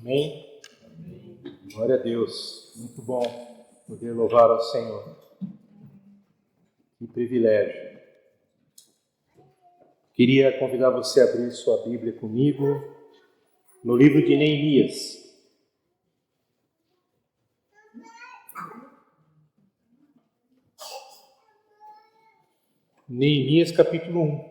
Amém? Glória a Deus. Muito bom poder louvar ao Senhor. Que privilégio. Queria convidar você a abrir sua Bíblia comigo no livro de Neemias. Neemias capítulo 1.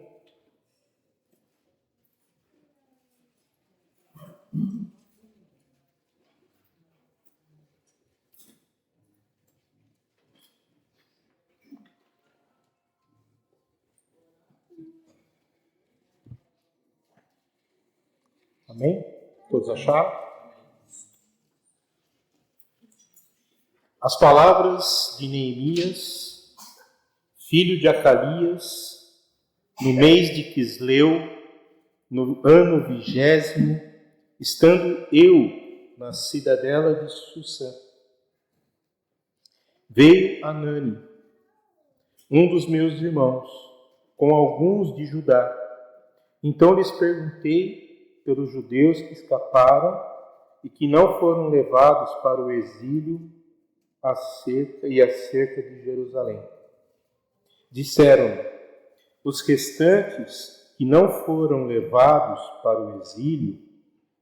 Amém? Todos acharam? As palavras de Neemias, filho de Acalias, no mês de Quisleu, no ano 20º, estando eu na cidadela de Susã, veio Anani, um dos meus irmãos, com alguns de Judá. Então lhes perguntei pelos judeus que escaparam e que não foram levados para o exílio acerca de Jerusalém. Disseram-me: os restantes que não foram levados para o exílio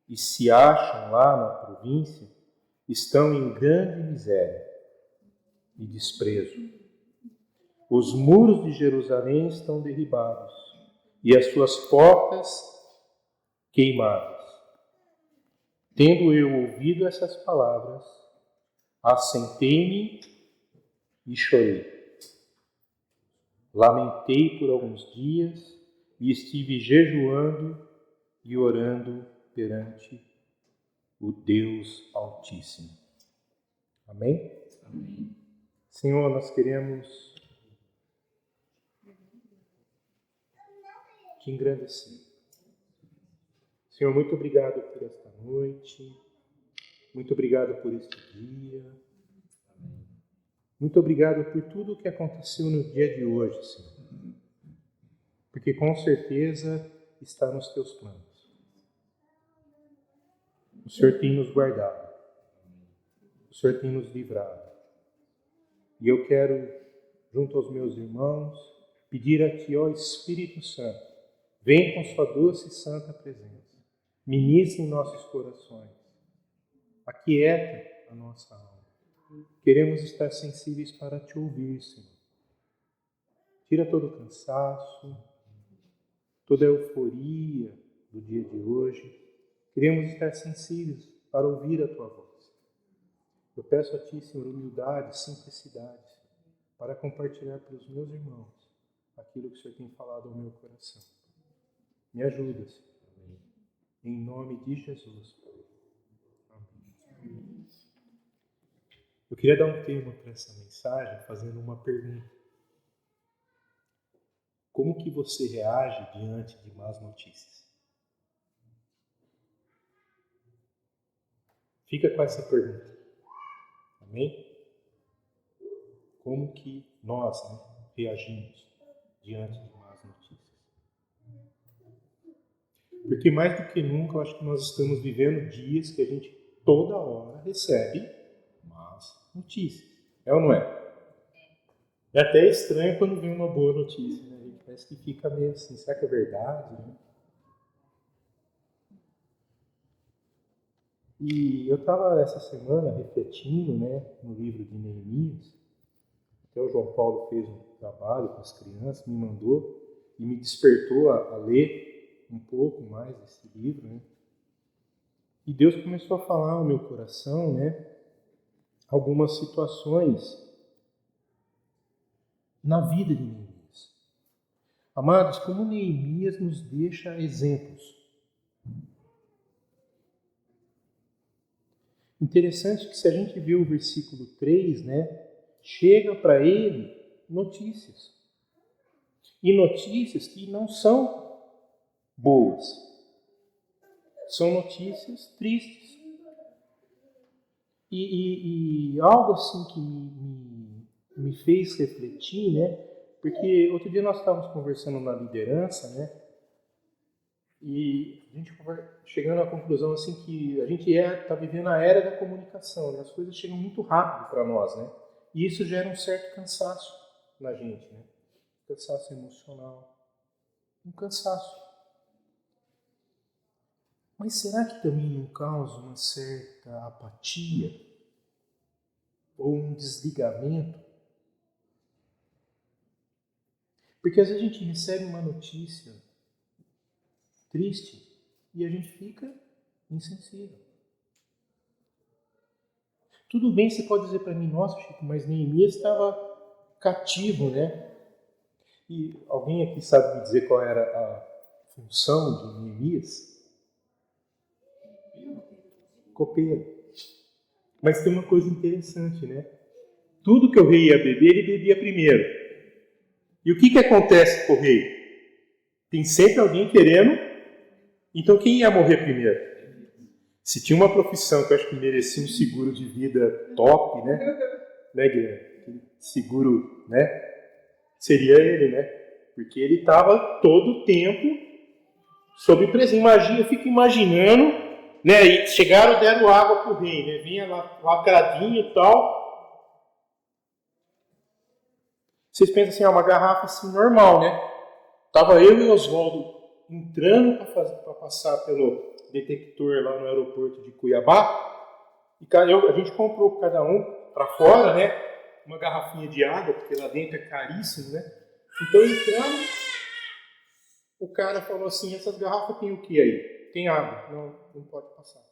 e se acham lá na província, estão em grande miséria e desprezo. Os muros de Jerusalém estão derribados e as suas portas queimadas. Tendo eu ouvido essas palavras, assentei-me e chorei. Lamentei por alguns dias e estive jejuando e orando perante o Deus Altíssimo. Amém? Amém. Senhor, nós queremos te engrandecer. Senhor, muito obrigado por esta noite. Muito obrigado por este dia. Muito obrigado por tudo o que aconteceu no dia de hoje, Senhor. Porque com certeza está nos teus planos. O Senhor tem nos guardado. O Senhor tem nos livrado. E eu quero, junto aos meus irmãos, pedir a Ti, ó Espírito Santo, vem com sua doce e santa presença. Ministre em nossos corações. Aquieta a nossa alma. Queremos estar sensíveis para Te ouvir, Senhor. Tira todo o cansaço, toda a euforia do dia de hoje. Queremos estar sensíveis para ouvir a Tua voz. Eu peço a Ti, Senhor, humildade, simplicidade, para compartilhar para os meus irmãos aquilo que o Senhor tem falado ao meu coração. Me ajuda, Senhor. Em nome de Jesus. Amém. Eu queria dar um tema para essa mensagem, fazendo uma pergunta. Como que você reage diante de más notícias? Fica com essa pergunta. Amém? Como que nós reagimos diante de más notícias? Porque mais do que nunca, eu acho que nós estamos vivendo dias que a gente toda hora recebe más notícias. É ou não é? É até estranho quando vem uma boa notícia, né? A gente parece que fica meio assim, será que é verdade? Né? E eu estava essa semana refletindo, no livro de Neemias. Até o João Paulo fez um trabalho com as crianças, me mandou e me despertou a ler um pouco mais desse livro, E Deus começou a falar ao meu coração, algumas situações na vida de Neemias. Amados, como Neemias nos deixa exemplos. Interessante que se a gente vê o versículo 3, chega para ele notícias. E notícias que não são boas. São notícias tristes. E algo assim que me fez refletir, porque outro dia nós estávamos conversando na liderança, E a gente vai chegando à conclusão assim que a gente está vivendo a era da comunicação, né? As coisas chegam muito rápido para nós, né? E isso gera um certo cansaço na gente, né? Cansaço emocional, um cansaço. Mas será que também não causa uma certa apatia ou um desligamento? Porque às vezes a gente recebe uma notícia triste e a gente fica insensível. Tudo bem, você pode dizer para mim, nossa, Chico, mas Neemias estava cativo, né? E alguém aqui sabe me dizer qual era a função de Neemias? Copeiro. Mas tem uma coisa interessante, né? Tudo que o rei ia beber, ele bebia primeiro. E o que acontece com o rei? Tem sempre alguém querendo. Então quem ia morrer primeiro? Se tinha uma profissão que eu acho que merecia um seguro de vida top, né, Guilherme? Seguro, né? Seria ele, né? Porque ele estava todo o tempo sob pressão. Imagina, eu fico imaginando, né? E chegaram, deram água pro rei, né? Vinha lacradinho e tal. Vocês pensam assim, uma garrafa assim normal, né? Tava eu e o Oswaldo entrando para passar pelo detector lá no aeroporto de Cuiabá. E a gente comprou cada um para fora, né? Uma garrafinha de água, porque lá dentro é caríssimo, né? Então entramos, o cara falou assim, essas garrafas tem o que aí? Tem água. Não pode passar.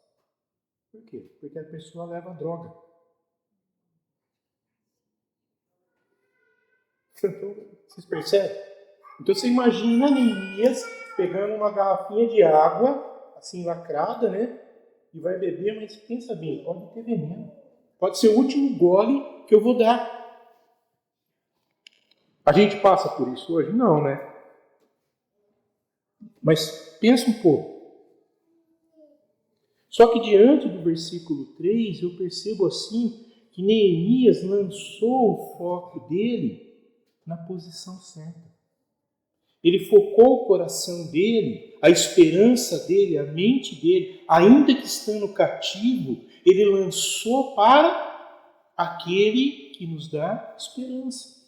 Por quê? Porque a pessoa leva droga. Então, vocês percebem? Então você imagina Neemias pegando uma garrafinha de água, assim lacrada, né? E vai beber, mas pensa bem, pode ter veneno. Pode ser o último gole que eu vou dar. A gente passa por isso hoje? Não, né? Mas pensa um pouco. Só que diante do versículo 3, eu percebo assim que Neemias lançou o foco dele na posição certa. Ele focou o coração dele, a esperança dele, a mente dele, ainda que estando cativo, ele lançou para aquele que nos dá esperança.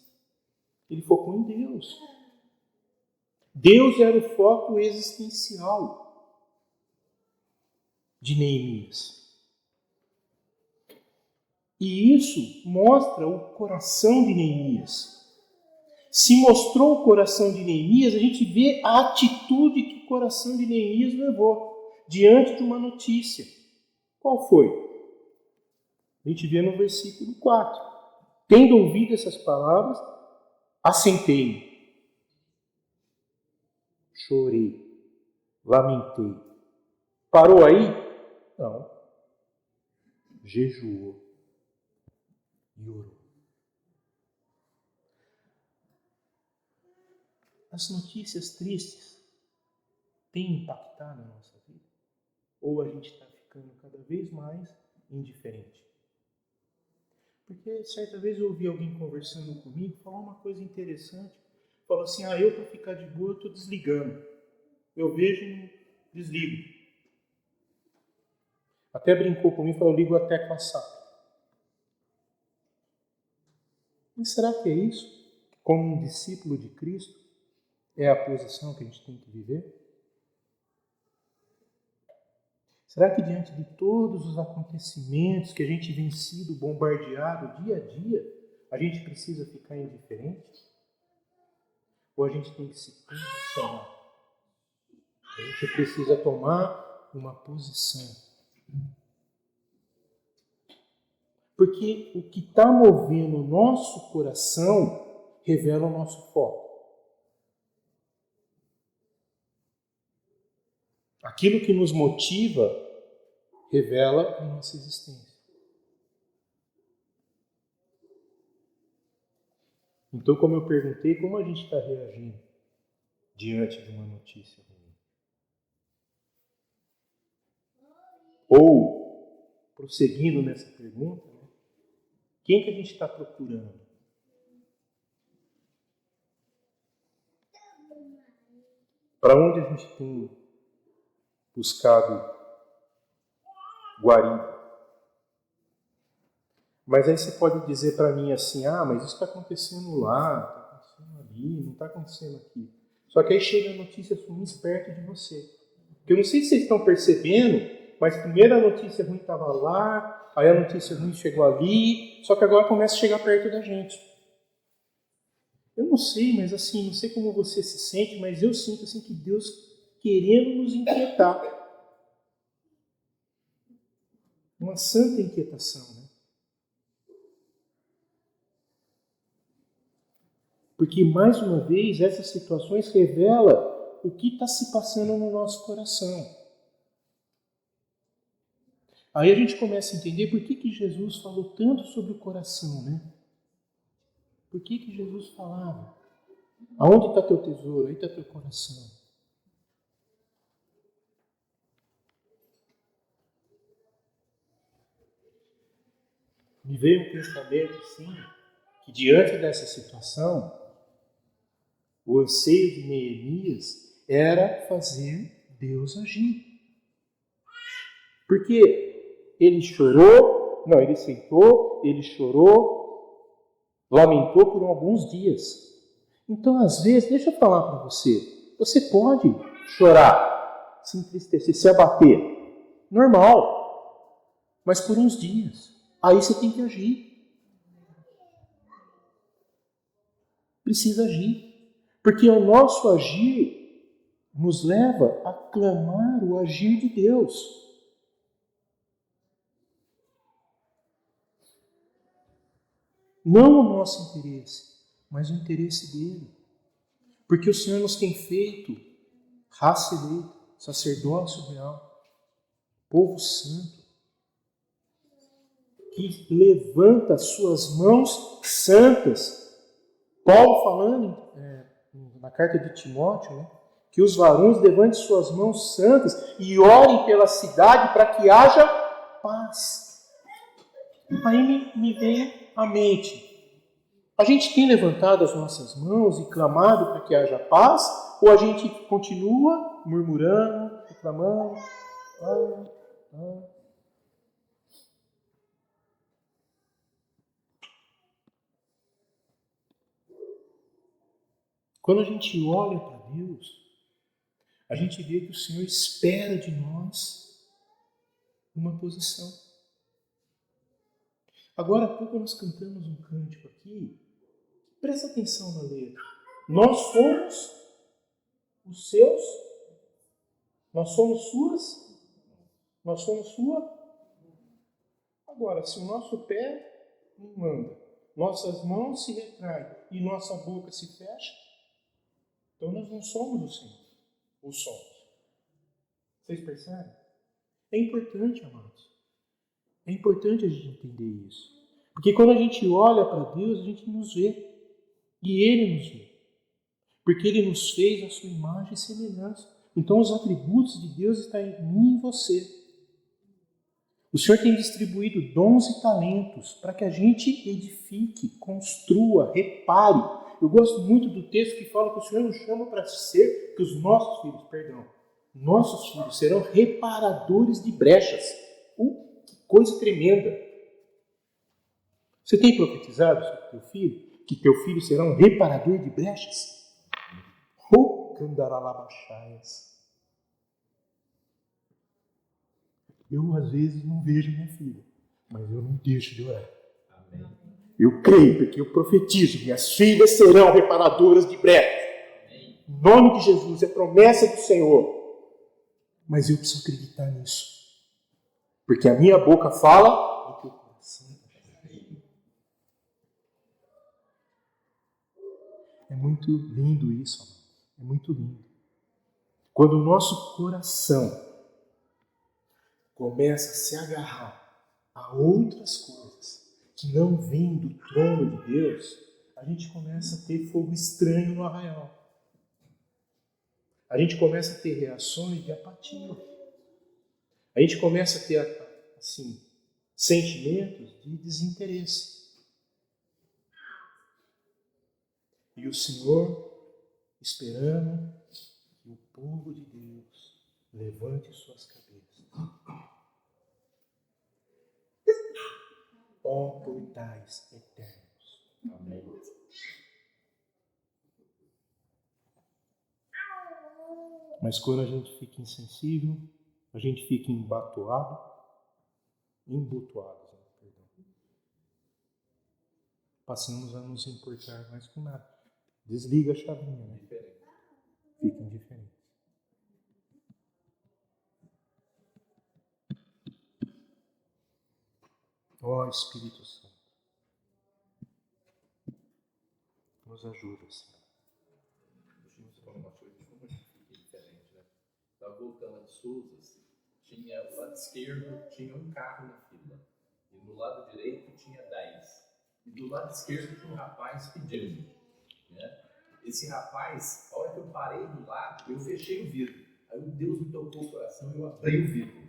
Ele focou em Deus. Deus era o foco existencial de Neemias. E isso mostra o coração de Neemias. Se mostrou o coração de Neemias, a gente vê a atitude que o coração de Neemias levou diante de uma notícia. Qual foi? A gente vê no versículo 4. Tendo ouvido essas palavras, assentei-me, chorei, lamentei. Parou aí? Não. Jejuou e orou. As notícias tristes têm impactado a nossa vida? Ou a gente está ficando cada vez mais indiferente? Porque certa vez eu ouvi alguém conversando comigo, falar uma coisa interessante. Falou assim, eu para ficar de boa eu estou desligando. Eu vejo e desligo. Até brincou comigo, falou, eu ligo até com a SAP. Mas será que é isso? Como um discípulo de Cristo, é a posição que a gente tem que viver? Será que diante de todos os acontecimentos que a gente vem sido bombardeado dia a dia, a gente precisa ficar indiferente? Ou a gente tem que se posicionar? A gente precisa tomar uma posição. Porque o que está movendo o nosso coração revela o nosso foco. Aquilo que nos motiva revela a nossa existência. Então, como eu perguntei, como a gente está reagindo diante de uma notícia ruim? Ou, prosseguindo nessa pergunta, né, quem que a gente está procurando? Para onde a gente tem buscado guarida. Mas aí você pode dizer para mim assim, mas isso está acontecendo lá, está acontecendo ali, não está acontecendo aqui. Só que aí chega a notícia ruim perto de você. Porque eu não sei se vocês estão percebendo, mas primeiro a notícia ruim estava lá, aí a notícia ruim chegou ali, só que agora começa a chegar perto da gente. Eu não sei, mas assim, não sei como você se sente, mas eu sinto assim que Deus querendo nos inquietar. Uma santa inquietação, né? Porque, mais uma vez, essas situações revelam o que está se passando no nosso coração. Aí a gente começa a entender por que Jesus falou tanto sobre o coração, né? Por que Jesus falava? Aonde está teu tesouro? Aí está teu coração. Me veio um pensamento, assim, que diante dessa situação, o anseio de Neemias era fazer Deus agir. Porque ele sentou, ele chorou, lamentou por alguns dias. Então, às vezes, deixa eu falar para você pode chorar, se entristecer, se abater, normal, mas por uns dias. Aí você tem que agir. Precisa agir. Porque o nosso agir nos leva a clamar o agir de Deus. Não o nosso interesse, mas o interesse dele. Porque o Senhor nos tem feito raça eleita, sacerdócio real, povo santo, que levanta as suas mãos santas. Paulo falando na carta de Timóteo, né, que os varões levantem suas mãos santas e orem pela cidade para que haja paz. Aí me vem à mente, a gente tem levantado as nossas mãos e clamado para que haja paz, ou a gente continua murmurando, reclamando? Quando a gente olha para Deus, a gente vê que o Senhor espera de nós uma posição. Agora há pouco nós cantamos um cântico aqui, presta atenção na letra. Nós somos os seus, nós somos suas, nós somos sua. Agora, se o nosso pé não anda, nossas mãos se retraem e nossa boca se fecha, então nós não somos o Senhor, ou somos. Vocês percebem? É importante, amados. É importante a gente entender isso. Porque quando a gente olha para Deus, a gente nos vê. E Ele nos vê. Porque Ele nos fez a sua imagem e semelhança. Então os atributos de Deus estão em mim e em você. O Senhor tem distribuído dons e talentos para que a gente edifique, construa, repare. Eu gosto muito do texto que fala que o Senhor nos chama para ser, que os nossos filhos serão reparadores de brechas. Que coisa tremenda! Você tem profetizado sobre teu filho? Que teu filho será um reparador de brechas? Eu, às vezes, não vejo minha filha, mas eu não deixo de orar. Amém. Eu creio, porque eu profetizo, minhas filhas serão reparadoras de brechas. Amém. Em nome de Jesus, é promessa do Senhor. Mas eu preciso acreditar nisso. Porque a minha boca fala do teu coração. É muito lindo isso, amado. É muito lindo. Quando o nosso coração começa a se agarrar a outras coisas que não vêm do trono de Deus, a gente começa a ter fogo estranho no arraial. A gente começa a ter reações de apatia. A gente começa a ter, assim, sentimentos de desinteresse. E o Senhor esperando que o povo de Deus Levante suas cabeças. Ó portais eternos. Amém. Mas quando a gente fica insensível, a gente fica embutuado, passamos a nos importar mais com nada. Desliga a chavinha, né? Fica indiferente. Ó Espírito Santo, nos ajuda, Senhor. Deixa eu falar uma coisa como a gente fica diferente, né? Estava voltando lá de Souzas, tinha do lado esquerdo tinha um carro na fila, e do lado direito tinha 10. E do lado esquerdo tinha um rapaz pedindo, né? Esse rapaz, a hora que eu parei do lado, eu fechei o vidro. Aí Deus me tocou o coração e eu abri o vidro.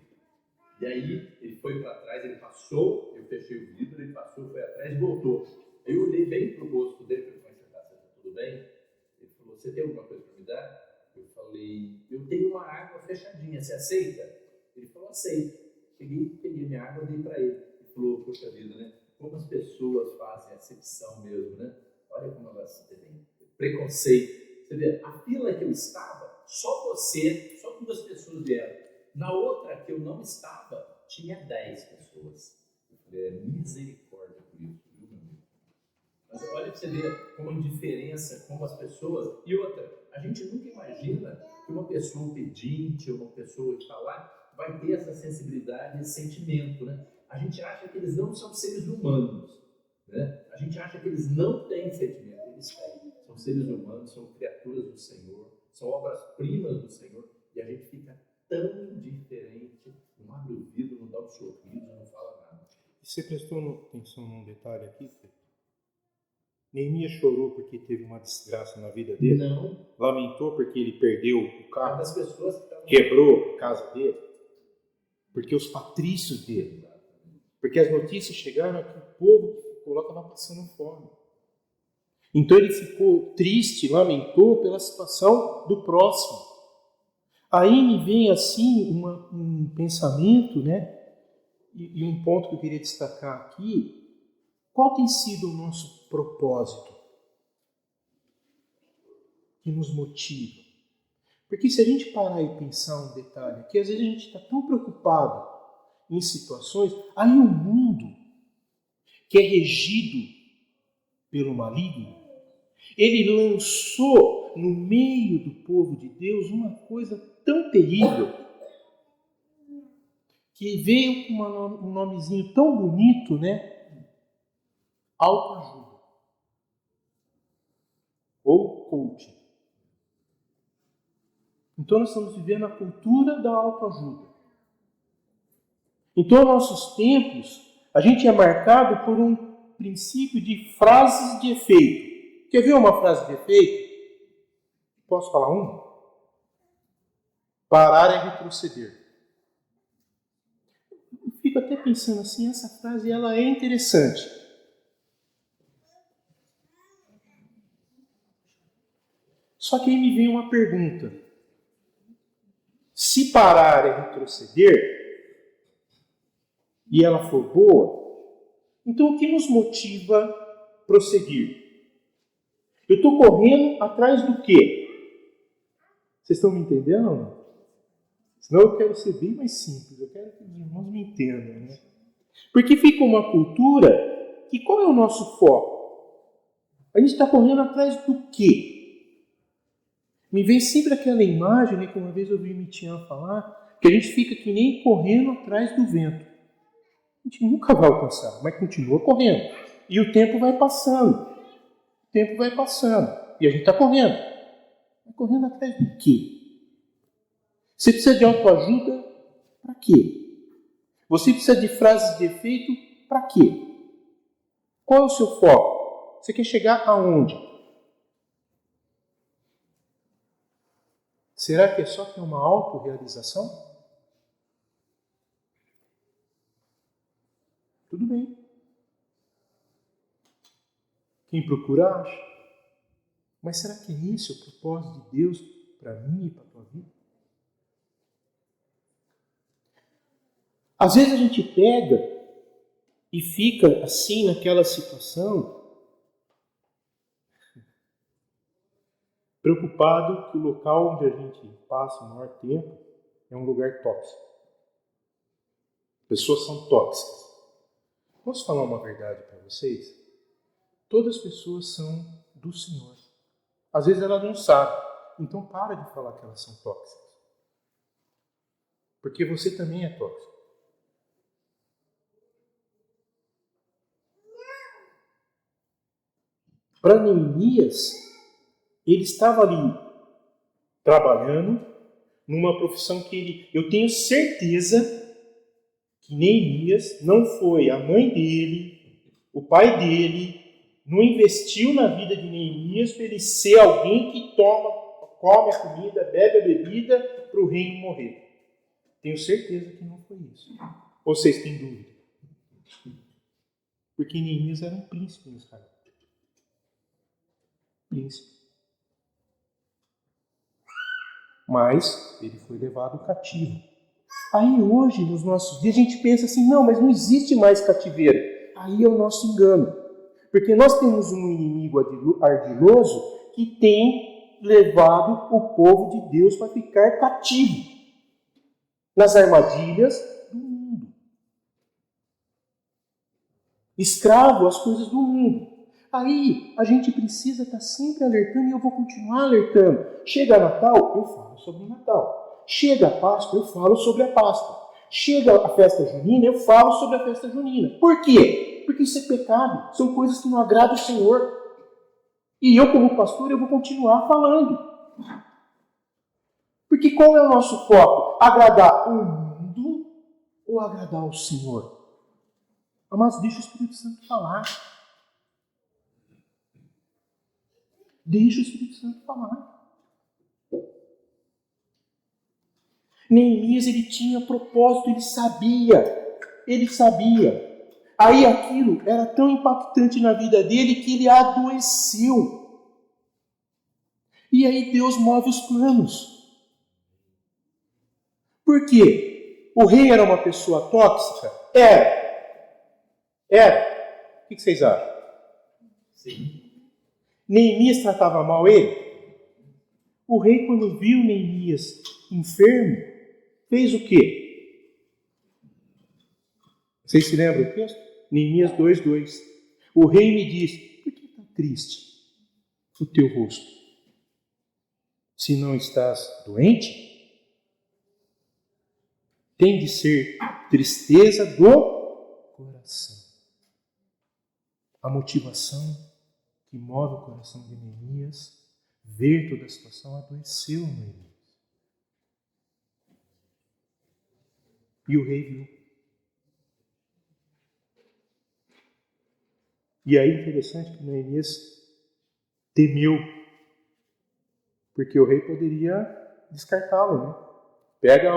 E aí ele foi para trás, ele passou, eu fechei o vidro, ele passou, foi atrás e voltou. Aí eu olhei bem pro rosto dele, falei, como é que você tá tudo bem? Ele falou, você tem alguma coisa para me dar? Eu falei, eu tenho uma água fechadinha, você aceita? Ele falou, aceito. Peguei minha água e dei para ele. Ele falou, poxa vida, né? Como as pessoas fazem acepção mesmo, né? Olha como elas têm preconceito. Você vê, a fila que eu estava, só 2 pessoas vieram. Na outra que eu não estava, tinha 10 pessoas. Eu falei, misericórdia por isso, viu, meu amigo? Mas olha para você ver como a indiferença, como as pessoas... E outra, a gente nunca imagina que uma pessoa pedinte, uma pessoa que está lá, vai ter essa sensibilidade, esse sentimento, né? A gente acha que eles não são seres humanos, né? A gente acha que eles não têm sentimento, eles têm. São seres humanos, são criaturas do Senhor, são obras-primas do Senhor, e a gente fica tão indiferente, não abre o vidro, não dá um sorriso, não fala nada. E você prestou atenção num detalhe aqui, Fê? Neemias chorou porque teve uma desgraça na vida dele? Não. Lamentou porque ele perdeu o carro? Das pessoas que estavam... Quebrou a casa dele? Porque os patrícios dele? Porque as notícias chegaram que o povo que ficou lá estava passando fome. Então ele ficou triste, lamentou pela situação do próximo. Aí me vem assim um pensamento, né? E um ponto que eu queria destacar aqui. Qual tem sido o nosso propósito que nos motiva? Porque se a gente parar e pensar um detalhe aqui, às vezes a gente está tão preocupado em situações, aí o mundo, que é regido pelo maligno, ele lançou no meio do povo de Deus uma coisa tão terrível, que veio com um nomezinho tão bonito, né? Autoajuda. Ou coaching. Então nós estamos vivendo a cultura da autoajuda. Então, nossos tempos, a gente é marcado por um princípio de frases de efeito. Quer ver uma frase de efeito? Posso falar uma? Parar é retroceder. Eu fico até pensando assim, essa frase ela é interessante. Só que aí me vem uma pergunta. Se parar é retroceder, e ela for boa, então o que nos motiva a prosseguir? Eu estou correndo atrás do quê? Vocês estão me entendendo? Senão eu quero ser bem mais simples, eu quero que os irmãos me entendam, né? Porque fica uma cultura que qual é o nosso foco? A gente está correndo atrás do quê? Me vem sempre aquela imagem, né, que uma vez eu ouvi Mitian falar, que a gente fica que nem correndo atrás do vento. A gente nunca vai alcançar, mas continua correndo. E o tempo vai passando. O tempo vai passando. E a gente está correndo. Mas correndo atrás do quê? Você precisa de autoajuda para quê? Você precisa de frases de efeito para quê? Qual é o seu foco? Você quer chegar aonde? Será que é só ter uma autorrealização? Tudo bem. Quem procura, acha. Mas será que é esse o propósito de Deus para mim e para a tua vida? Às vezes a gente pega e fica assim naquela situação, preocupado que o local onde a gente passa o maior tempo é um lugar tóxico. Pessoas são tóxicas. Posso falar uma verdade para vocês? Todas as pessoas são do Senhor. Às vezes ela não sabe. Então para de falar que elas são tóxicas. Porque você também é tóxico. Para Neemias, ele estava ali trabalhando numa profissão que eu tenho certeza que Neemias não foi a mãe dele, o pai dele, não investiu na vida de Neemias para ele ser alguém que come a comida, bebe a bebida para o reino morrer. Tenho certeza que não foi isso. Ou vocês têm dúvida? Porque Neemias era um príncipe em Israel. Príncipe. Mas ele foi levado cativo. Aí hoje, nos nossos dias, a gente pensa assim, não, mas não existe mais cativeiro. Aí é o nosso engano. Porque nós temos um inimigo ardiloso que tem levado o povo de Deus para ficar cativo nas armadilhas do mundo. Escravo às coisas do mundo. Aí a gente precisa estar sempre alertando e eu vou continuar alertando. Chega Natal, eu falo sobre o Natal. Chega a Páscoa, eu falo sobre a Páscoa. Chega a festa junina, eu falo sobre a festa junina. Por quê? Porque isso é pecado. São coisas que não agradam o Senhor. E eu, como pastor, eu vou continuar falando. Porque qual é o nosso foco? Agradar o mundo ou agradar o Senhor? Mas deixa o Espírito Santo falar. Deixa o Espírito Santo falar. Neemias, ele tinha propósito, ele sabia. Aí aquilo era tão impactante na vida dele que ele adoeceu. E aí Deus move os planos. Por quê? O rei era uma pessoa tóxica? Era. O que vocês acham? Sim. Neemias tratava mal ele? O rei, quando viu Neemias enfermo, fez o quê? Vocês se lembram do texto? Neemias 2:2. O rei me disse, por que está triste o teu rosto? Se não estás doente, tem de ser tristeza do coração. A motivação que move o coração de Neemias, ver toda a situação, adoeceu Neemias. E o rei viu. E aí é interessante que Neemias temeu, porque o rei poderia descartá-lo, né? Pega,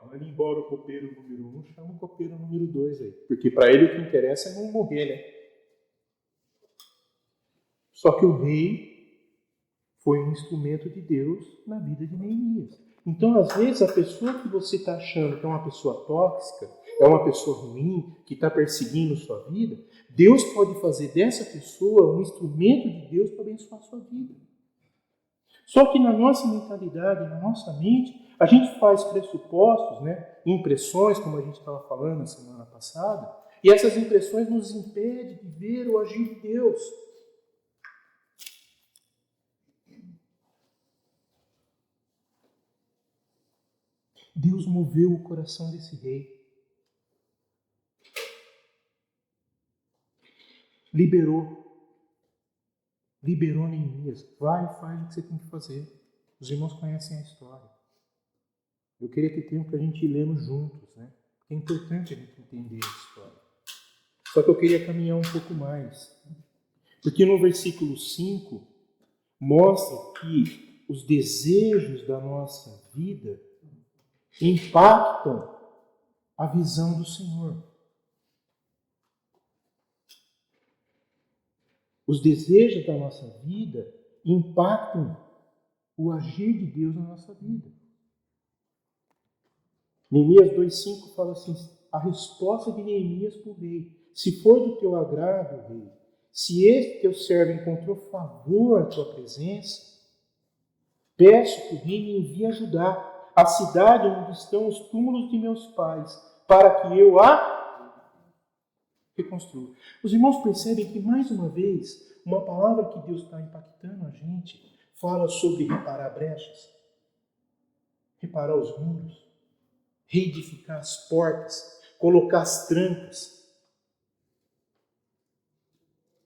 manda embora o copeiro número 1, chama o copeiro número 2 aí. Porque para ele o que interessa é não morrer, né? Só que o rei foi um instrumento de Deus na vida de Neemias. Então, às vezes, a pessoa que você está achando que é uma pessoa tóxica, é uma pessoa ruim, que está perseguindo sua vida, Deus pode fazer dessa pessoa um instrumento de Deus para abençoar a sua vida. Só que na nossa mentalidade, na nossa mente, a gente faz pressupostos, né, impressões, como a gente estava falando na semana passada, e essas impressões nos impedem de ver o agir de Deus. Deus moveu o coração desse rei. Liberou Neemias. Vai e faz o que você tem que fazer. Os irmãos conhecem a história. Eu queria ter tempo para a gente ir lendo juntos, né? Porque é importante a gente entender a história. Só que eu queria caminhar um pouco mais. Porque no versículo 5 mostra que os desejos da nossa vida impactam a visão do Senhor. Os desejos da nossa vida impactam o agir de Deus na nossa vida. Neemias 2:5 fala assim, a resposta de Neemias para o rei. Se for do teu agrado, rei, se este teu servo encontrou favor à tua presença, peço que o rei me envie ajudar a cidade onde estão os túmulos de meus pais, para que eu a reconstrua. Os irmãos percebem que, mais uma vez, uma palavra que Deus está impactando a gente fala sobre reparar brechas, reparar os muros, reedificar as portas, colocar as trancas.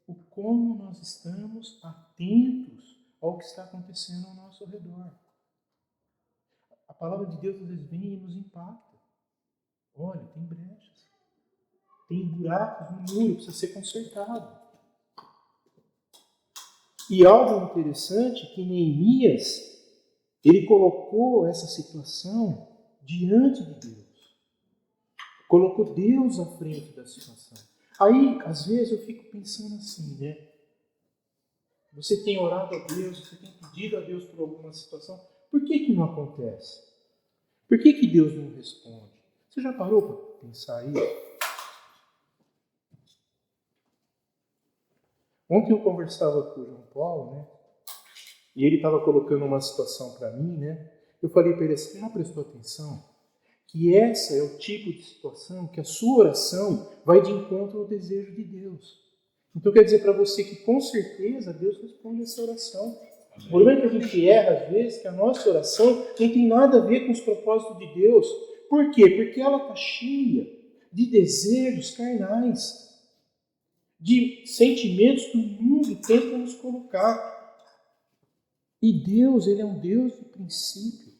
O como nós estamos atentos ao que está acontecendo ao nosso redor. A palavra de Deus às vezes vem e nos impacta. Olha, tem brechas, tem buracos no muro, precisa ser consertado. E algo interessante que Neemias, ele colocou essa situação diante de Deus. Colocou Deus à frente da situação. Aí, às vezes, eu fico pensando assim, né? Você tem orado a Deus, você tem pedido a Deus por alguma situação. Por que não acontece? Por que Deus não responde? Você já parou para pensar isso? Ontem eu conversava com o João Paulo, né? E ele estava colocando uma situação para mim, né? Eu falei para ele assim, você já prestou atenção? Que essa é o tipo de situação que a sua oração vai de encontro ao desejo de Deus. Então quer dizer para você que com certeza Deus responde essa oração. O problema é que a gente erra às vezes que a nossa oração não tem nada a ver com os propósitos de Deus. Por quê? Porque ela está cheia de desejos carnais, de sentimentos que o mundo tenta nos colocar. E Deus, Ele é um Deus de princípio.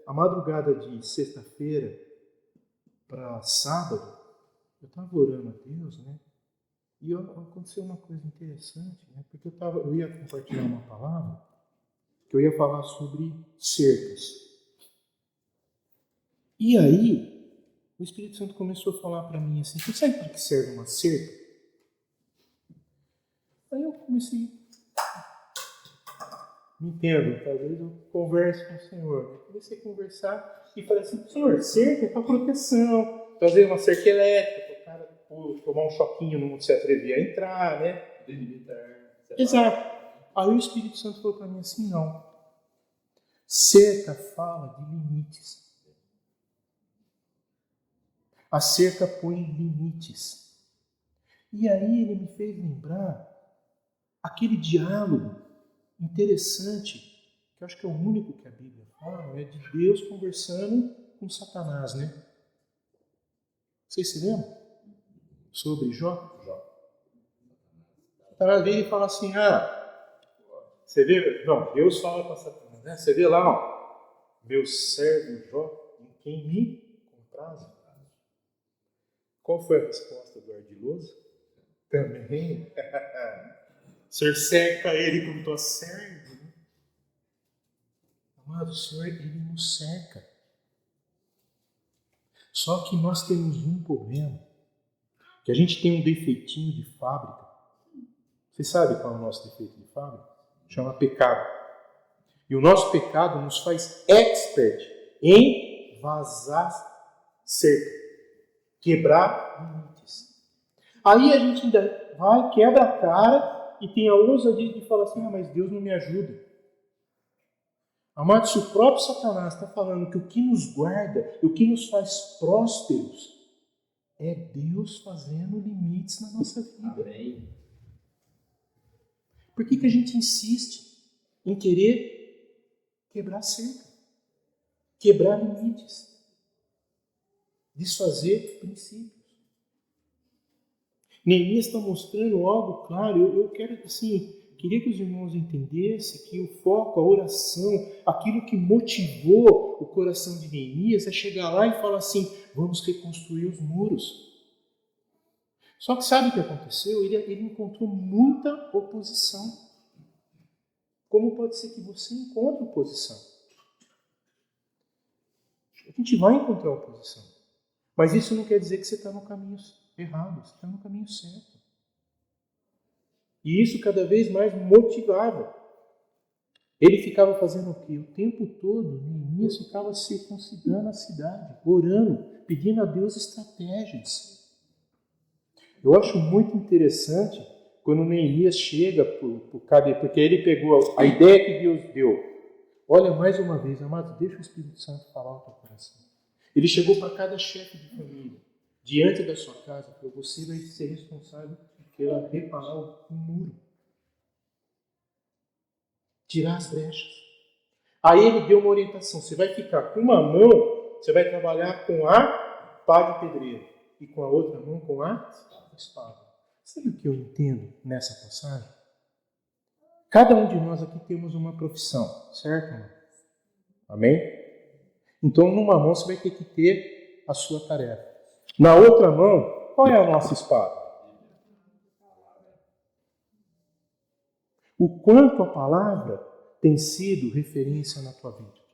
A madrugada de sexta-feira para sábado, eu estava orando a Deus, né? E aconteceu uma coisa interessante, né? Porque eu ia compartilhar uma palavra que eu ia falar sobre cercas. E aí, o Espírito Santo começou a falar para mim assim, você sabe para que serve uma cerca? Aí eu comecei, me entendo, talvez eu converse com o Senhor. Eu comecei a conversar e falei assim, Senhor, cerca é para proteção, fazer uma cerca elétrica, para o cara tomar um choquinho, não se atrever a entrar, né? Delimitar. Exato. Aí o Espírito Santo falou para mim assim, não. Cerca fala de limites. A cerca põe limites. E aí ele me fez lembrar aquele diálogo interessante, que eu acho que é o único que a Bíblia fala, é de Deus conversando com Satanás, né? Vocês se lembram? Sobre Jó? Satanás vem e fala assim, você vê, não, Deus fala para Satanás, né? Você vê lá, ó, meu servo Jó, em quem me compraz. Qual foi a resposta do ardiloso? Também. O Senhor cerca ele como tua serva. Né? Amado, o Senhor, Ele nos cerca. Só que nós temos um problema. Que a gente tem um defeitinho de fábrica. Você sabe qual é o nosso defeito de fábrica? Chama pecado. E o nosso pecado nos faz expert em vazar cerca. Quebrar limites. Aí a gente ainda vai, quebra a cara e tem a ousadia de falar assim, mas Deus não me ajuda. Amado, se o próprio Satanás está falando que o que nos guarda e o que nos faz prósperos é Deus fazendo limites na nossa vida. Amém. Por que a gente insiste em querer quebrar cerca? Quebrar limites? Desfazer princípios? Neemias está mostrando algo claro. Eu quero, assim, queria que os irmãos entendessem que o foco, a oração, aquilo que motivou o coração de Neemias é chegar lá e falar assim, vamos reconstruir os muros. Só que sabe o que aconteceu? Ele encontrou muita oposição. Como pode ser que você encontre oposição? A gente vai encontrar oposição. Mas isso não quer dizer que você está no caminho errado, você está no caminho certo. E isso cada vez mais motivava Ele ficava fazendo o quê? O tempo todo, Neemias ficava circuncidando a cidade, orando, pedindo a Deus estratégias. Eu acho muito interessante quando Neemias chega porque ele pegou a ideia que Deus deu. Olha, mais uma vez, amado, deixa o Espírito Santo falar ao teu coração. Ele chegou para cada chefe de família, diante da sua casa, para você vai ser responsável pela reparar o muro, tirar as brechas. Aí ele deu uma orientação, você vai ficar com uma mão, você vai trabalhar com a pá de pedreiro, e com a outra mão com a espada. Sabe o que eu entendo nessa passagem? Cada um de nós aqui temos uma profissão, certo, irmão? Amém? Então, numa mão você vai ter que ter a sua tarefa. Na outra mão, qual é a nossa espada? O quanto a palavra tem sido referência na tua vida.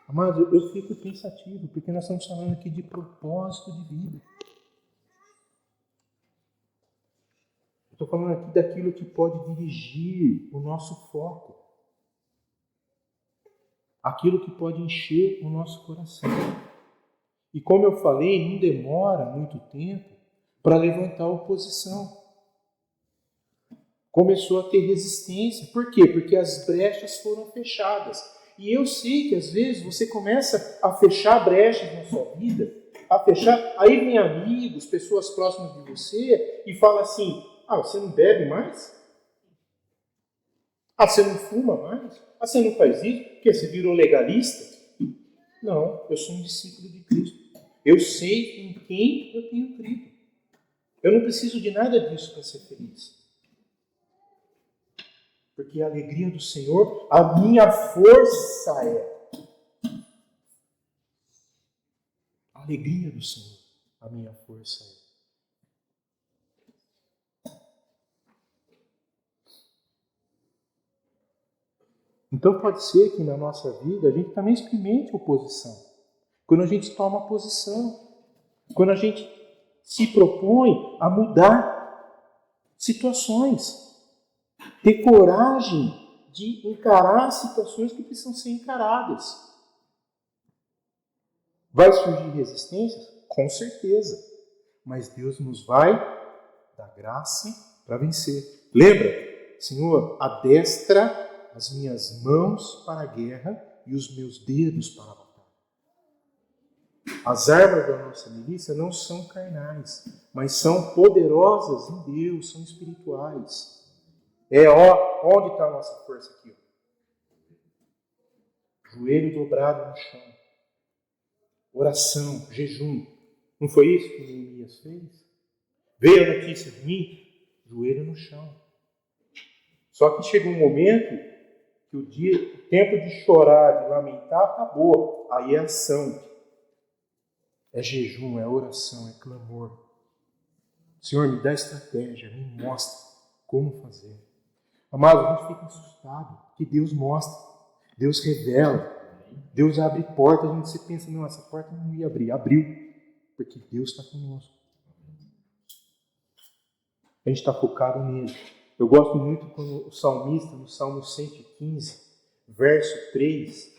Amado, eu fico pensativo, porque nós estamos falando aqui de propósito de vida. Estou falando aqui daquilo que pode dirigir o nosso foco. Aquilo que pode encher o nosso coração. E como eu falei, não demora muito tempo para levantar oposição. Começou a ter resistência. Por quê? Porque as brechas foram fechadas. E eu sei que às vezes você começa a fechar brechas na sua vida, aí vem amigos, pessoas próximas de você e fala assim, você não bebe mais? Você não fuma mais? Você não faz isso? Porque você virou legalista? Não, eu sou um discípulo de Cristo. Eu sei em quem eu tenho crido. Eu não preciso de nada disso para ser feliz. Porque a alegria do Senhor, a minha força é. A alegria do Senhor, a minha força é. Então pode ser que na nossa vida a gente também experimente oposição. Quando a gente toma posição. Quando a gente se propõe a mudar situações. Ter coragem de encarar situações que precisam ser encaradas. Vai surgir resistências? Com certeza. Mas Deus nos vai dar graça para vencer. Lembra? Senhor, adestra as minhas mãos para a guerra e os meus dedos para a batalha. As armas da nossa milícia não são carnais, mas são poderosas em Deus, são espirituais. Onde está a nossa força aqui? Joelho dobrado no chão. Oração, jejum. Não foi isso que Neemias fez? Veio a notícia ruim? Joelho no chão. Só que chegou um momento que o tempo de chorar, de lamentar, acabou. Aí é ação. É jejum, é oração, é clamor. Senhor, me dá estratégia, me mostra como fazer. Amado, a gente fica assustado, que Deus mostra, Deus revela, Deus abre portas onde você pensa, não, essa porta não ia abrir. Abriu, porque Deus está conosco. A gente está focado nele. Eu gosto muito quando o salmista, no Salmo 115, verso 3,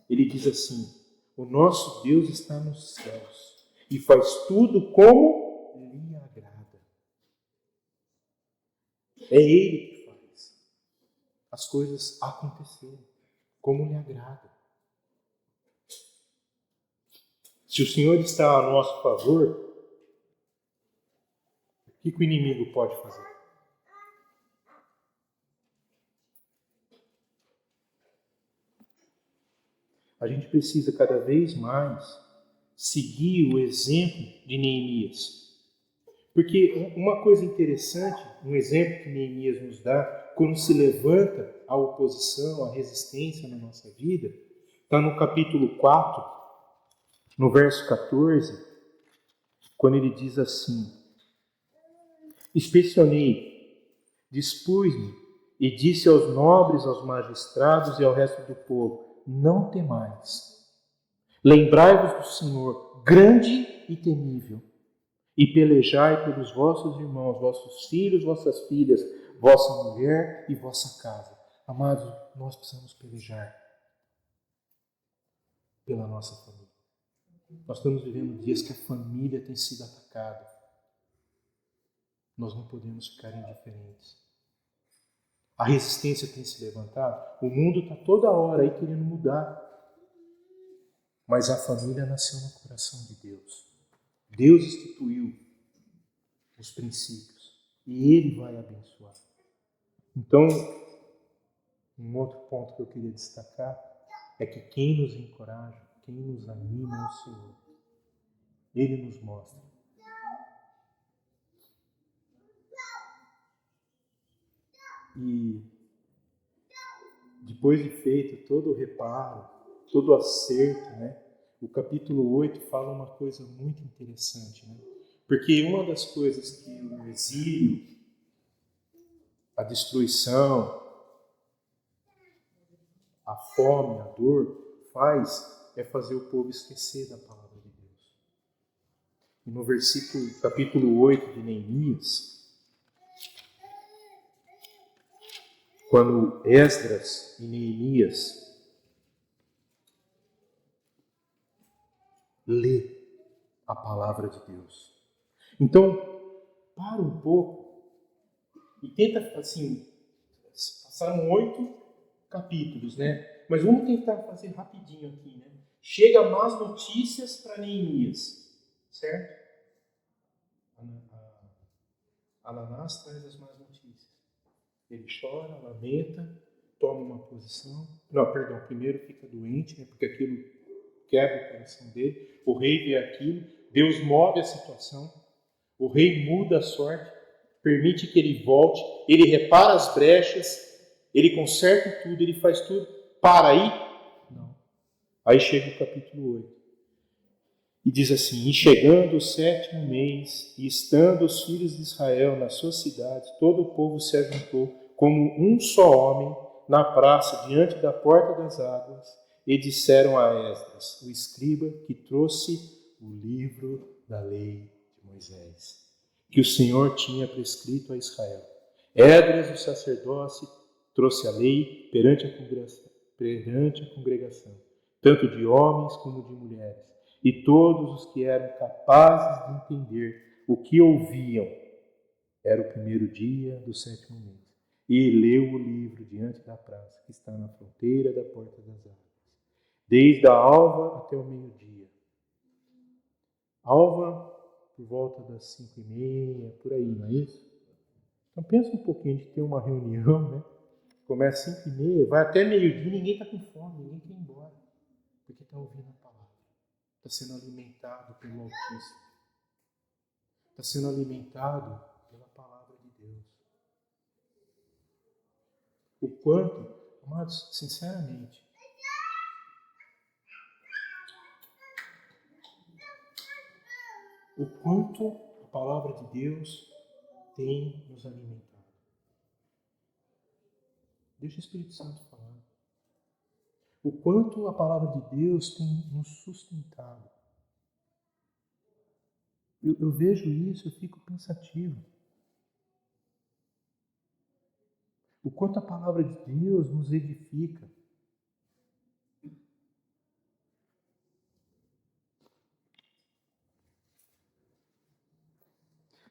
ele diz assim, o nosso Deus está nos céus e faz tudo como lhe agrada. É Ele que faz as coisas acontecerem como lhe agrada. Se o Senhor está a nosso favor, o que o inimigo pode fazer? A gente precisa cada vez mais seguir o exemplo de Neemias. Porque uma coisa interessante, um exemplo que Neemias nos dá, quando se levanta a oposição, a resistência na nossa vida, está no capítulo 4, no verso 14, quando ele diz assim, inspecionei, dispus-me e disse aos nobres, aos magistrados e ao resto do povo, não temais. Lembrai-vos do Senhor, grande e temível, e pelejai pelos vossos irmãos, vossos filhos, vossas filhas, vossa mulher e vossa casa. Amados, nós precisamos pelejar pela nossa família. Nós estamos vivendo dias que a família tem sido atacada. Nós não podemos ficar indiferentes. A resistência tem se levantado. O mundo está toda hora aí querendo mudar. Mas a família nasceu no coração de Deus. Deus instituiu os princípios. E Ele vai abençoar. Então, um outro ponto que eu queria destacar é que quem nos encoraja, quem nos anima é o Senhor. Ele nos mostra. E depois de feito todo o reparo, todo o acerto, né? O capítulo 8 fala uma coisa muito interessante, né? Porque uma das coisas que o exílio, a destruição, a fome, a dor faz é fazer o povo esquecer da palavra de Deus. E no capítulo 8 de Neemias, quando Esdras e Neemias lê a palavra de Deus. Então, para um pouco e tenta, assim, passaram 8 capítulos, né? Mas vamos tentar fazer rapidinho aqui, né? Chega más notícias para Neemias, certo? Ananás traz as más notícias. Ele chora, lamenta, toma uma posição. Não, perdão, primeiro fica doente, né? Porque aquilo quebra o coração dele. O rei vê aquilo, Deus move a situação, o rei muda a sorte, permite que ele volte, ele repara as brechas, ele conserta tudo, ele faz tudo. Para aí? Não. Aí chega o capítulo 8. E diz assim: e chegando o 7º mês, e estando os filhos de Israel nas suas cidades, todo o povo se ajuntou como um só homem na praça, diante da porta das águas, e disseram a Esdras, o escriba, que trouxe o livro da lei de Moisés, que o Senhor tinha prescrito a Israel. Esdras, o sacerdote, trouxe a lei perante a congregação, tanto de homens como de mulheres, e todos os que eram capazes de entender o que ouviam. Era o primeiro dia do 7º mês. E leu o livro diante da praça, que está na fronteira da porta das águas, desde a alva até o meio-dia. Alva por volta das 5h30, por aí, não é isso? Então pensa um pouquinho de ter uma reunião, né? Começa às 5h30, vai até meio-dia, ninguém está com fome, ninguém quer ir embora, porque está ouvindo a palavra. Está sendo alimentado pelo Altíssimo. Está sendo alimentado pela palavra de Deus. O quanto, amados, sinceramente, o quanto a palavra de Deus tem nos alimentado. Deixa o Espírito Santo falar. O quanto a palavra de Deus tem nos sustentado. Eu vejo isso, eu fico pensativo. O quanto a palavra de Deus nos edifica.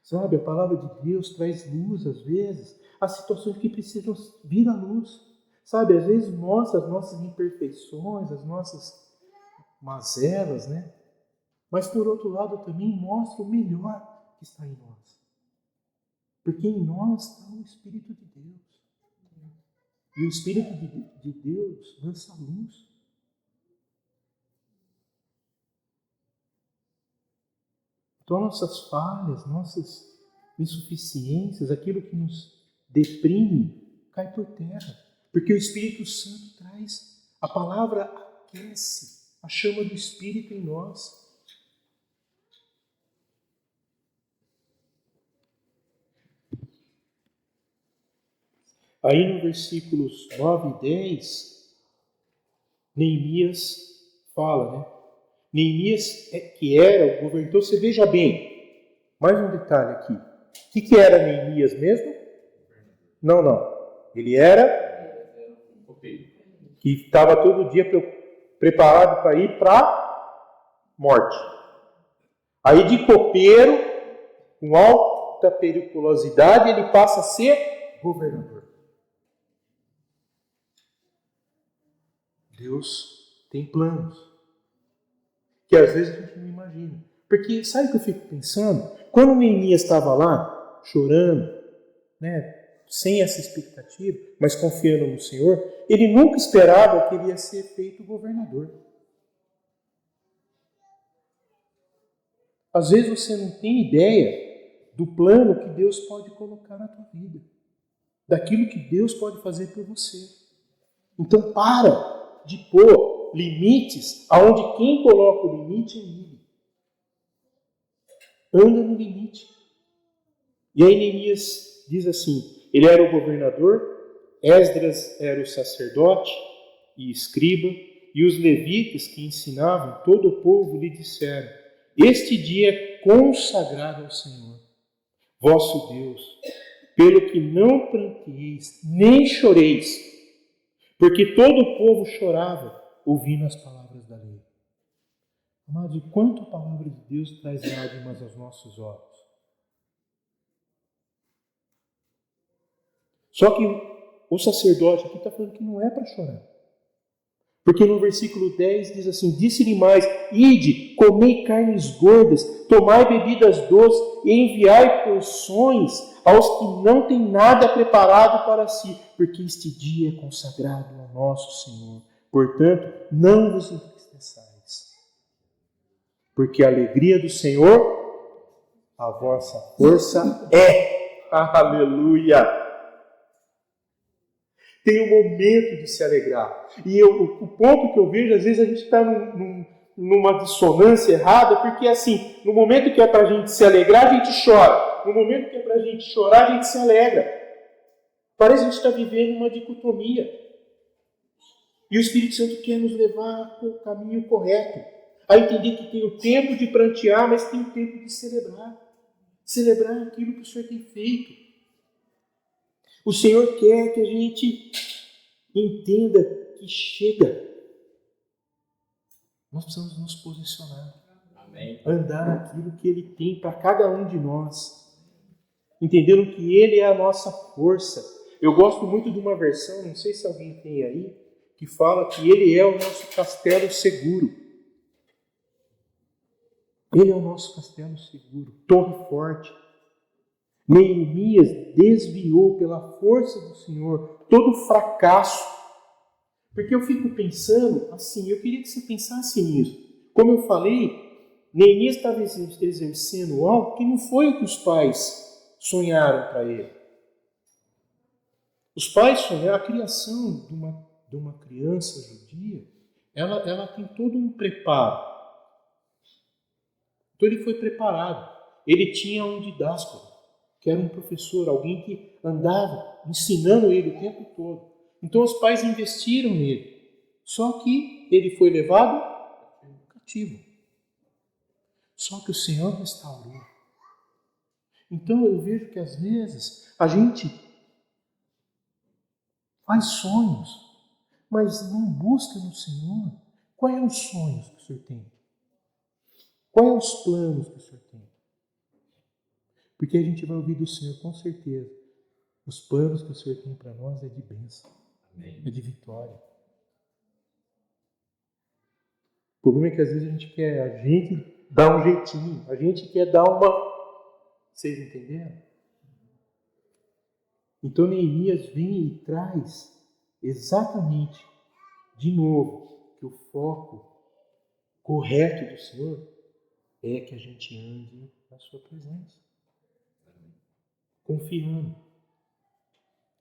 Sabe, a palavra de Deus traz luz, às vezes, a situações que precisam vir à luz. Sabe, às vezes mostra as nossas imperfeições, as nossas mazelas, né? Mas, por outro lado, também mostra o melhor que está em nós. Porque em nós está o Espírito de Deus. E o Espírito de Deus lança luz. Então, nossas falhas, nossas insuficiências, aquilo que nos deprime, cai por terra. Porque o Espírito Santo traz, a palavra aquece a chama do Espírito em nós. Aí no versículos 9 e 10, Neemias fala, né? Neemias, que era o governador, você veja bem, mais um detalhe aqui. O que era Neemias mesmo? Não. Ele era Era um copeiro. que estava todo dia preparado para ir para a morte. Aí de copeiro, com alta periculosidade, ele passa a ser governador. Deus tem planos que às vezes a gente não imagina. Porque sabe o que eu fico pensando? Quando Neemias estava lá, chorando, sem essa expectativa, mas confiando no Senhor, ele nunca esperava que ele ia ser feito governador. Às vezes você não tem ideia do plano que Deus pode colocar na tua vida, daquilo que Deus pode fazer por você. Então para de pôr limites aonde quem coloca o limite é Ele. Anda no limite. E aí Neemias diz assim, ele era o governador, Esdras era o sacerdote e escriba, e os levitas que ensinavam todo o povo lhe disseram, este dia é consagrado ao Senhor, vosso Deus, pelo que não pranteeis, nem choreis, porque todo o povo chorava, ouvindo as palavras da lei. Amados, o quanto a palavra de Deus traz lágrimas aos nossos olhos. Só que o sacerdote aqui está falando que não é para chorar. Porque no versículo 10 diz assim, disse-lhe mais, ide, comei carnes gordas, tomai bebidas doces e enviai porções aos que não têm nada preparado para si, porque este dia é consagrado ao nosso Senhor. Portanto, não vos entristeçais, porque a alegria do Senhor, a vossa força é. Aleluia! Tem um momento de se alegrar. E o ponto que eu vejo, às vezes a gente está numa dissonância errada, porque assim, no momento que é para a gente se alegrar, a gente chora. No momento que é para a gente chorar, a gente se alegra. Parece que a gente está vivendo uma dicotomia. E o Espírito Santo quer nos levar para o caminho correto. A entender que tem o tempo de prantear, mas tem o tempo de celebrar. Celebrar aquilo que o Senhor tem feito. O Senhor quer que a gente entenda que chega. Nós precisamos nos posicionar. Amém. Andar naquilo que Ele tem para cada um de nós. Entendendo que Ele é a nossa força. Eu gosto muito de uma versão, não sei se alguém tem aí, que fala que Ele é o nosso castelo seguro. Ele é o nosso castelo seguro, torre forte. Neemias desviou pela força do Senhor todo o fracasso. Porque eu fico pensando assim, eu queria que você pensasse nisso. Como eu falei, Neemias estava exercendo algo que não foi o que os pais sonharam para ele. Os pais sonharam, a criação de uma criança judia, ela tem todo um preparo. Então ele foi preparado. Ele tinha um didásporo, que era um professor, alguém que andava ensinando ele o tempo todo. Então os pais investiram nele. Só que ele foi levado cativo. Só que o Senhor restaurou. Então eu vejo que às vezes a gente faz sonhos, mas não busca no Senhor. Quais são os sonhos que o Senhor tem? Quais são os planos que o Senhor tem? Porque a gente vai ouvir do Senhor com certeza. Os planos que o Senhor tem para nós é de bênção, é de vitória. O problema é que às vezes a gente dá um jeitinho, a gente quer dar uma... Vocês entenderam? Então Neemias vem e traz exatamente, de novo, que o foco correto do Senhor é que a gente ande na sua presença. Confiando.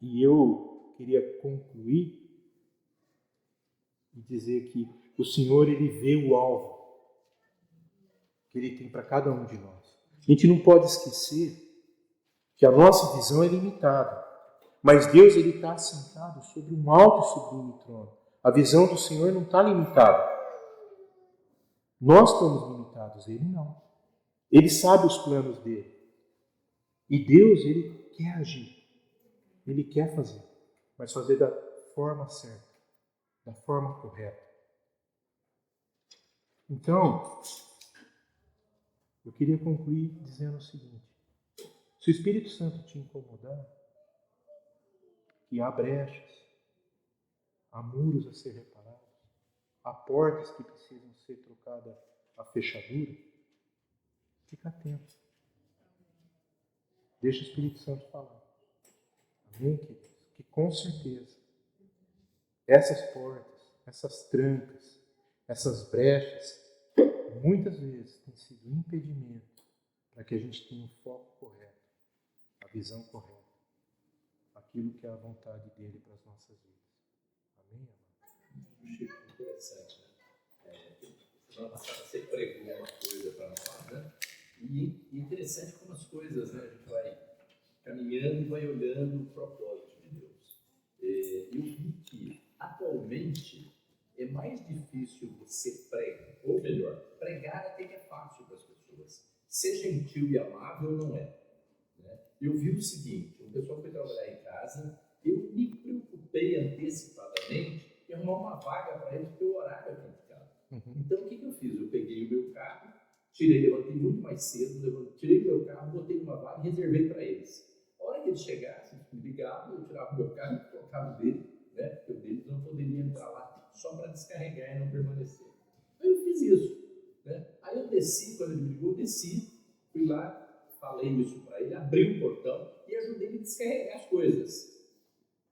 E eu queria concluir e dizer que o Senhor, Ele vê o alvo que Ele tem para cada um de nós. A gente não pode esquecer que a nossa visão é limitada, mas Deus, Ele está assentado sobre um alto e sublime trono. A visão do Senhor não está limitada. Nós estamos limitados, Ele não. Ele sabe os planos dele. E Deus, Ele quer agir. Ele quer fazer, mas fazer da forma certa, da forma correta. Então, eu queria concluir dizendo o seguinte: se o Espírito Santo te incomodar, que há brechas, há muros a ser reparados, há portas que precisam ser trocadas a fechadura, fica atento. Deixa o Espírito Santo falar. Amém, queridos? Que com certeza essas portas, essas trancas, essas brechas, muitas vezes têm sido impedimento para que a gente tenha o foco correto, a visão correta, aquilo que é a vontade dele para as nossas vidas. Amém, amado? Chico, interessante, né? Semana passada você pregou uma coisa para nós, né? E interessante como as coisas, né? A gente vai caminhando e vai olhando o propósito de Deus. Eu vi que, atualmente, é mais difícil você pregar, ou melhor, pregar até que é fácil para as pessoas. Ser gentil e amável não é. Né? Eu vi o seguinte: o pessoal foi trabalhar em casa, eu me preocupei antecipadamente em arrumar uma vaga para eles, porque o horário é complicado. Então, o que eu fiz? Eu peguei o meu carro, levantei muito mais cedo, tirei o meu carro, botei numa vaga e reservei para eles. A hora que eles chegassem, me ligavam, eu tirava o meu carro e colocava o dele, né? Porque o deles não poderia entrar lá só para descarregar e não permanecer. Aí eu fiz isso. Né? Aí eu desci, quando ele me ligou, eu desci, fui lá, falei isso para ele, abri o portão e ajudei ele a descarregar as coisas.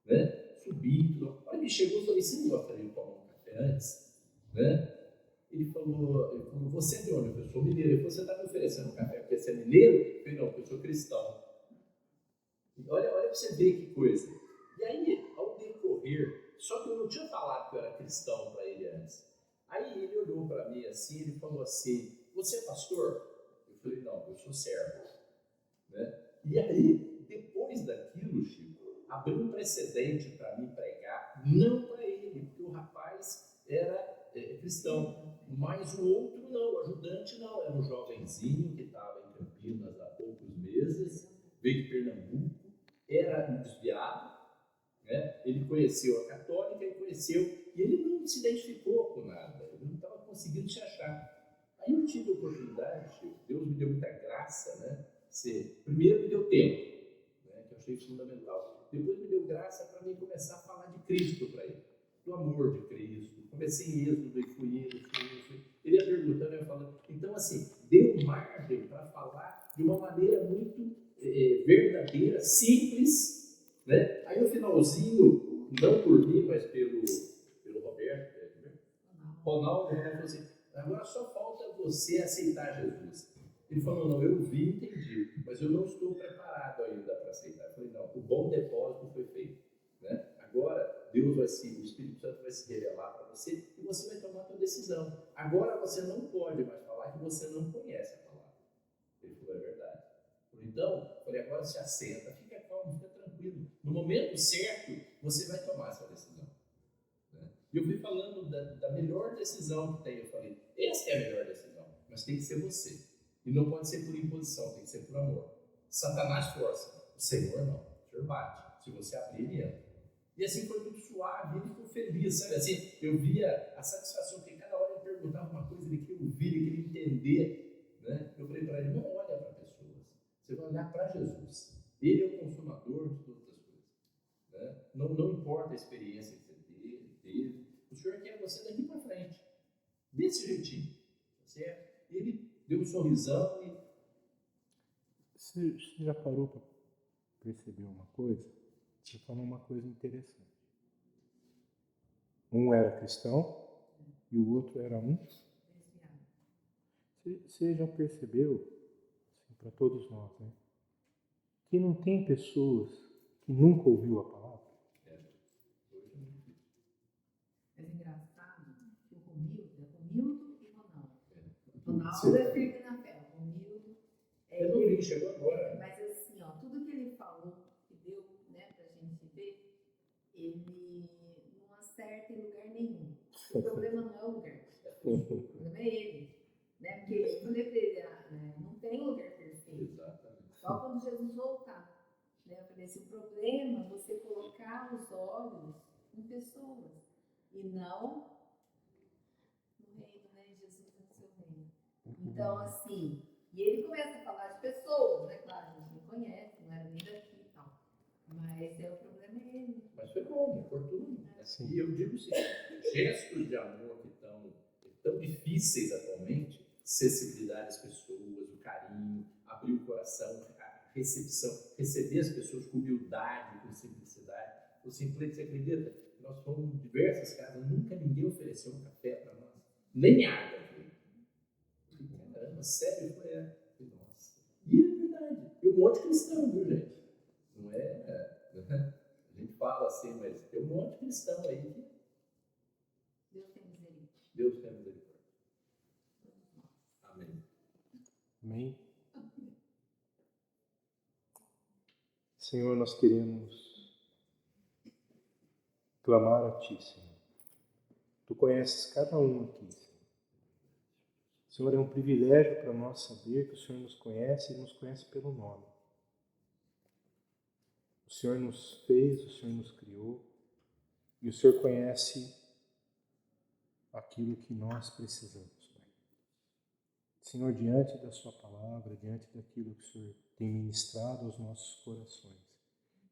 Né? Subi, tudo. Aí ele chegou e falei: você não gostaria de tomar um café antes? Né? Ele falou, você é de onde? Eu sou mineiro. Ele falou: você está me oferecendo um café porque você é mineiro? Eu falei: não, porque eu sou cristão. Olha para você ver que coisa. E aí, ao decorrer, só que eu não tinha falado que eu era cristão para ele antes. Aí ele olhou para mim assim, ele falou assim: você é pastor? Eu falei: não, eu sou servo. Né? E aí, depois daquilo, Chico, abriu um precedente para mim pregar, não para ele, porque o rapaz era cristão, mas o outro não, o ajudante não, era um jovenzinho que estava em Campinas há poucos meses, veio de Pernambuco, era um desviado, né? Ele conheceu a católica e ele não se identificou com nada, ele não estava conseguindo se achar. Aí eu tive a oportunidade, Chico, Deus me deu muita graça, né? Primeiro me deu tempo, né, que eu achei fundamental. Depois me deu graça para mim começar a falar de Cristo para ele, do amor de Cristo. Comecei em Êxodo e fui indo. Ele ia perguntando, eu ia falando. Então, assim, deu margem para falar de uma maneira muito verdadeira, simples. Né? Aí no finalzinho, não por mim, mas pelo Roberto, Ronaldo falou assim: agora só falta você aceitar Jesus. Ele falou: não, eu vi, entendi, mas eu não estou preparado ainda para aceitar. Eu falei: não, o bom depósito foi feito. Né? Agora, o Espírito Santo vai se revelar para você e você vai tomar a sua decisão. Agora você não pode mais falar que você não conhece a palavra. Ele falou: é verdade. Então, eu falei: agora se assenta, fica calmo, fica tranquilo. No momento certo, você vai tomar essa decisão. Né? E eu fui falando da melhor decisão que tem. Eu falei: essa é a melhor decisão, mas tem que ser você. E não pode ser por imposição, tem que ser por amor. Satanás força, o Senhor não. O Senhor bate. Se você abrir, ele entra. E assim foi muito suave, ele ficou feliz, sabe assim? Eu via a satisfação, porque cada hora ele perguntava uma coisa, ele queria ouvir, ele queria entender. Né? Eu falei para ele: não olha para pessoas, você vai olhar para Jesus. Ele é o consumador de todas as coisas. Né? Não importa a experiência que você teve, o Senhor quer você daqui para frente. Desse jeitinho, certo? Ele deu um sorrisão e... Você já parou para perceber uma coisa? Você falou uma coisa interessante. Um era cristão e o outro era um. Você já percebeu, assim, para todos nós, né, que não tem pessoas que nunca ouviu a palavra? Mas é engraçado que o Romildo e Ronaldo. Ronaldo é firme na fé, o Romildo Eu não vi, chegou agora. Mas assim, ó, tudo que ele falou, que deu, né, pra gente ver, ele não acerta em lugar nenhum. O problema não é o lugar, o problema é ele. Né? Porque eu falei pra ele: não tem lugar perfeito. Exatamente. Só quando Jesus voltar. Né? Eu falei assim, o problema é você colocar os olhos em pessoas e não no reino, né? Jesus no seu reino. Então, assim, e ele começa a falar de pessoas, né? Claro, a gente não conhece, não era nem daqui e tal. Mas o problema é ele. Mas foi bom, oportuno. Sim. E eu digo o seguinte, gestos de amor que estão tão difíceis atualmente, acessibilidade às pessoas, o carinho, abrir o coração, a recepção, receber as pessoas com humildade, com simplicidade. Você acredita? Nós fomos em diversas casas, nunca ninguém ofereceu um café para nós, nem água. Caramba, sério, foi nossa. E é verdade. E um monte de cristão, viu, gente? Não é. A gente fala assim, mas tem um monte de cristão aí que Deus tem misericórdia. Deus tem misericórdia. Amém. Amém. Senhor, nós queremos clamar a Ti, Senhor. Tu conheces cada um aqui, Senhor. Senhor, é um privilégio para nós saber que o Senhor nos conhece e nos conhece pelo nome. O Senhor nos fez, o Senhor nos criou e o Senhor conhece aquilo que nós precisamos, Pai. Senhor, diante da Sua palavra, diante daquilo que o Senhor tem ministrado aos nossos corações,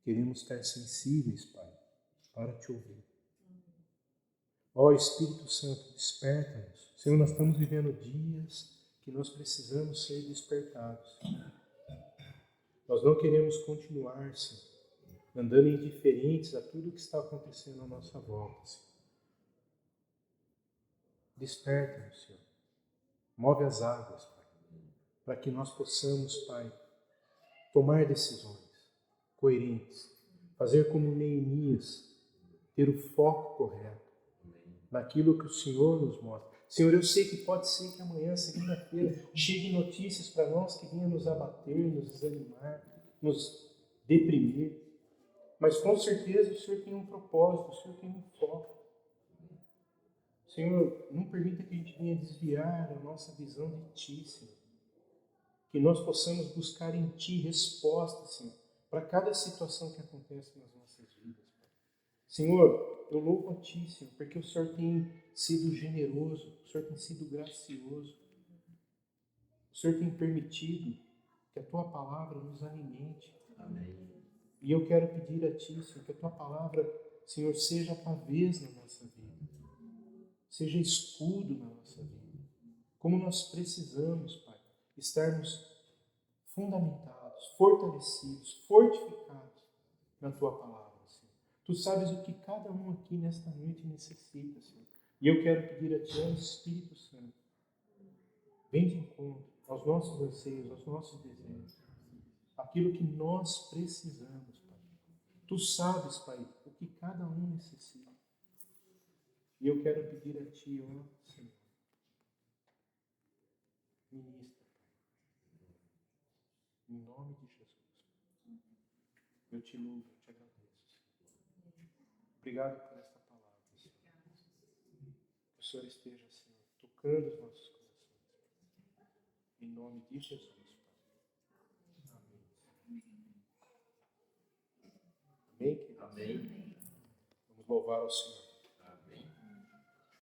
queremos estar sensíveis, Pai, para Te ouvir. Ó Espírito Santo, desperta-nos. Senhor, nós estamos vivendo dias que nós precisamos ser despertados. Nós não queremos continuar, Senhor, andando indiferentes a tudo que está acontecendo à nossa volta, Senhor. Desperta-nos, Senhor. Move as águas, Pai, para que nós possamos, Pai, tomar decisões coerentes, fazer como Neemias, ter o foco correto naquilo que o Senhor nos mostra. Senhor, eu sei que pode ser que amanhã, segunda-feira, cheguem notícias para nós que venham nos abater, nos desanimar, nos deprimir, mas com certeza o Senhor tem um propósito, o Senhor tem um foco. Senhor, não permita que a gente venha desviar a nossa visão de Ti, Senhor. Que nós possamos buscar em Ti respostas, Senhor, para cada situação que acontece nas nossas vidas, Pai. Senhor, eu louvo a Ti, Senhor, porque o Senhor tem sido generoso, o Senhor tem sido gracioso. O Senhor tem permitido que a Tua palavra nos alimente. Amém. E eu quero pedir a Ti, Senhor, que a Tua palavra, Senhor, seja pavês na nossa vida. Seja escudo na nossa vida. Como nós precisamos, Pai, estarmos fundamentados, fortalecidos, fortificados na Tua palavra, Senhor. Tu sabes o que cada um aqui nesta noite necessita, Senhor. E eu quero pedir a Ti, ó Espírito Santo, vem de encontro aos nossos anseios, aos nossos desejos, aquilo que nós precisamos, Pai. Tu sabes, Pai, o que cada um necessita. E eu quero pedir a Ti, ó Senhor, ministra, Pai, em nome de Jesus. Eu Te louvo, eu Te agradeço, Senhor. Obrigado por esta palavra, Senhor. Que o Senhor esteja, Senhor, tocando os nossos corações. Em nome de Jesus, Pai. Amém. Amém, queridos? Amém. Vamos louvar ao Senhor.